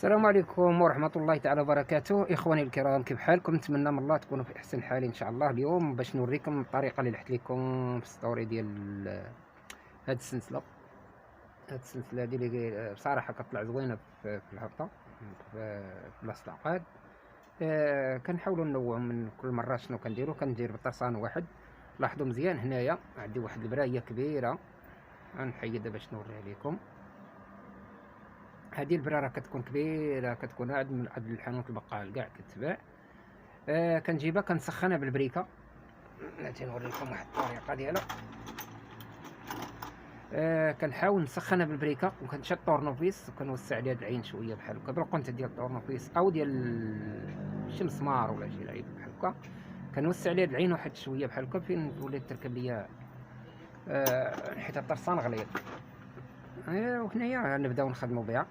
السلام عليكم ورحمة الله تعالى وبركاته. إخواني الكرام، كيف حالكم؟ نتمنى من الله تكونوا في أحسن حال إن شاء الله. اليوم باش نوريكم الطريقة اللي لحت لكم في ستوري ديال هاد السلسلة. هادي اللي بصراحة كطلع زوينة في الهبطة في بلاصة العقاد. كنحاولوا ننوعوا من كل مرة. شنو كنديروا؟ كندير بطرسان واحد. لاحظوا مزيان، هنايا عندي واحد البراية كبيرة، غنحيدها باش نوريها لكم. هذه البرارة كتكون كبيرة، كتكون عاد من عند الحانوت البقال كاع كتباع. كنجيبها كنسخنها بالبريكة. ناتي نوريكم واحد الطريقة ديالها. كنحاول نسخنها بالبريكة وكنشد الطورنوفيس وكنوسع عليها العين شوية بحال هكا بالقنت ديال الطورنوفيس او ديال شي مسمار ولا شي لعيب بحال هكا. كنوسع عليها العين واحد شوية بحال هكا فين ولات تركب ليا حيت الطرسان غليظ. وهنايا نبداو نخدمو بها.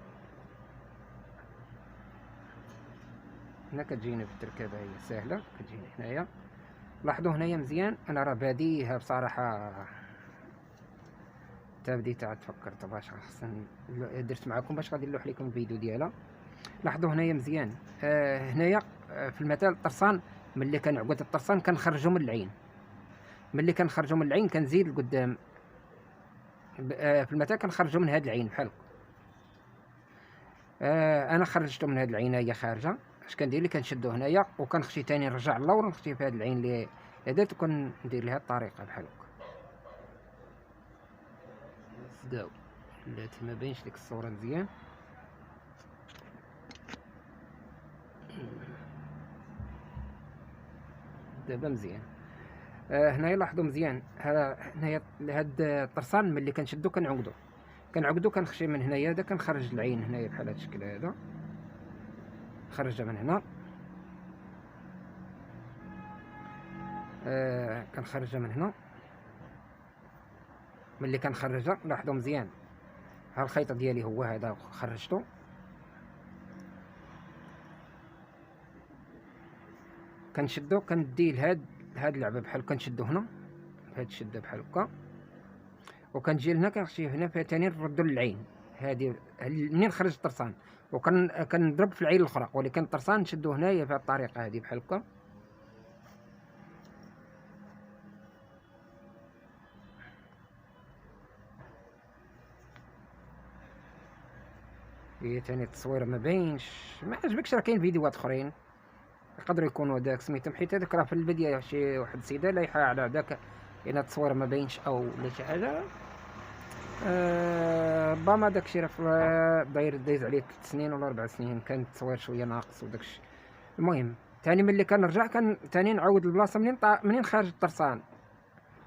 هنا كتجيني بالتركيبه هي ساهله، كتجيني هنايا. لاحظوا هنايا مزيان، انا راه باديها بصراحه حتى بديت عاد فكرت باش خصني درت معكم باش غادي نلوح لكم الفيديو ديالها. لاحظوا هنايا مزيان. هنايا في المثال الطرسان، ملي كنعقد الطرسان كنخرجو من العين. ملي كنخرجو من العين كنزيد لقدام. في المثال كنخرجو من هاد العين بحال هكا. انا خرجته من هاد العين، هي خارجه. اش كندير لي؟ كنشدو هنايا وكنخشي تاني نرجع اللور ونخشي في هاد العين اللي درت، وكندير لها الطريقه بحال هكا. صداو بلاتي ما باينش ديك الصوره مزيان. دابا مزيان. هنايا لاحظوا مزيان، هنايا هاد الطرسان ملي كنشدو كنعقدو كنخشي من هنايا هذا، كنخرج العين هنايا بحال هاد الشكل هذا، خرجها من هنا. كنخرجها من هنا. ملي كنخرجها لاحظوا مزيان، ها الخيط ديالي هو هذا خرجته. كنشدو كندي لهاد اللعبه بحال كنشدو هنا هاد الشده بحال هكا، وكنجي لهنا كنخشي هنا فيها تاني نردو للعين هادي منين خرج الطرسان، كنضرب في العين الاخرى، ولكن الطرسان نشدو هنايا بهاد الطريقه هادي بحال هكا. هي تاني التصوير ما باينش، ما عجبكش راه كاين فيديوهات اخرين يقدروا يكونوا داك سميتهم، حيت هذاك راه في البدايه شي واحد السيده لايحه على داك ان التصوير ما باينش او لا شي حاجه. ربما داكشي راه دايز عليه 3 سنين ولا 4 سنين، كان التصوير شويه ناقص وداكشي. المهم تاني ملي كنرجع تاني نعاود البلاصه منين خارج الطرسان،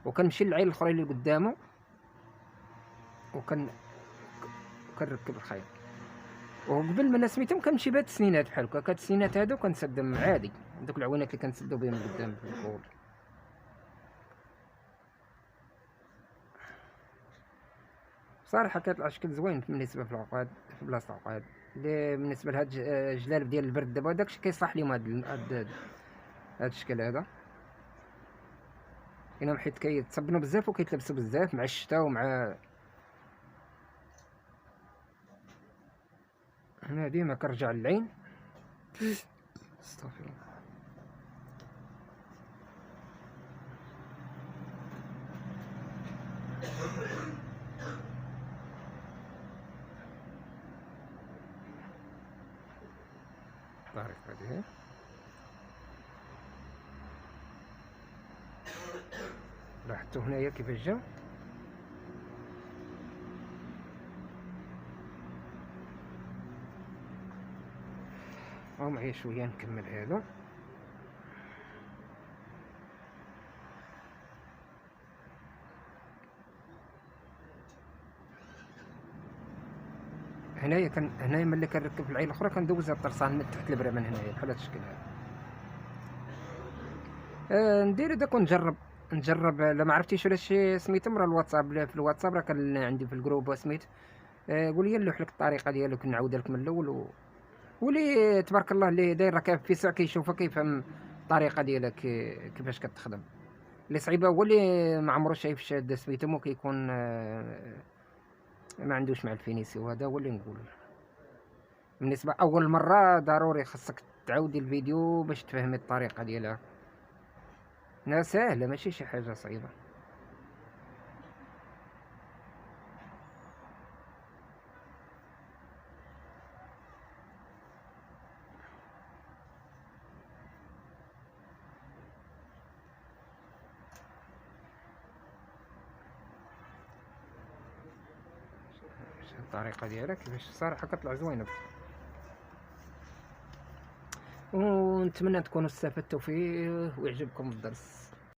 وكنمشي للعين الاخرى اللي قدامه كنركب الخيط. وقبل ما سميتهم كنمشي بهاد السنينات بحال هكا، هاد السنينات هادو كنسدهم عادي، دوك العوينات اللي كنسدو بهم قدام في الفول. صراحه كتطلع شكل زوين بالنسبه في العقاد، في بلاصه العقاد. بالنسبه لهاد الجلالب ديال البرد دابا داكشي كيصلح ليهم هاد الشكل هذا. هنا حيت كيتصبنوا بزاف وكيتلبسوا بزاف مع الشتاء ومع هنا ديما كنرجع للعين. استغفر الله. الطريقه هذه لاحظتوا هنايا كيفاش جا. معايا شويه نكمل هذا. هنايا ملي كنركب العين الاخرى كندوز الطرسان من تحت البرا من هنايا بحال هذا الشكل هذا. ندير داك ونجرب. لا ما عرفتيش ولا شي سميتو، راه الواتساب، في الواتساب راه كان عندي في الجروب سميت. قول لي نلوح لك الطريقه ديالك نعاودها لك من الاول. ولي تبارك الله اللي داير راه في ساعه كيشوفها كيفهم الطريقه ديالك كيفاش كتخدم. اللي صعيبه هو اللي ما عمرو شايف شاد سميتو كيكون ما عندوش مع الفينيسيو، هذا هو اللي نقول. بالنسبة أول مرة ضروري خاصك تعاودي الفيديو باش تفهمي الطريقة ديالها. لا ساهلة ماشي شي حاجة صعيبة. الطريقة ديالها كيفاش الصراحة كطلع زوينة، ونتمنى تكونوا استفدتوا فيه ويعجبكم الدرس.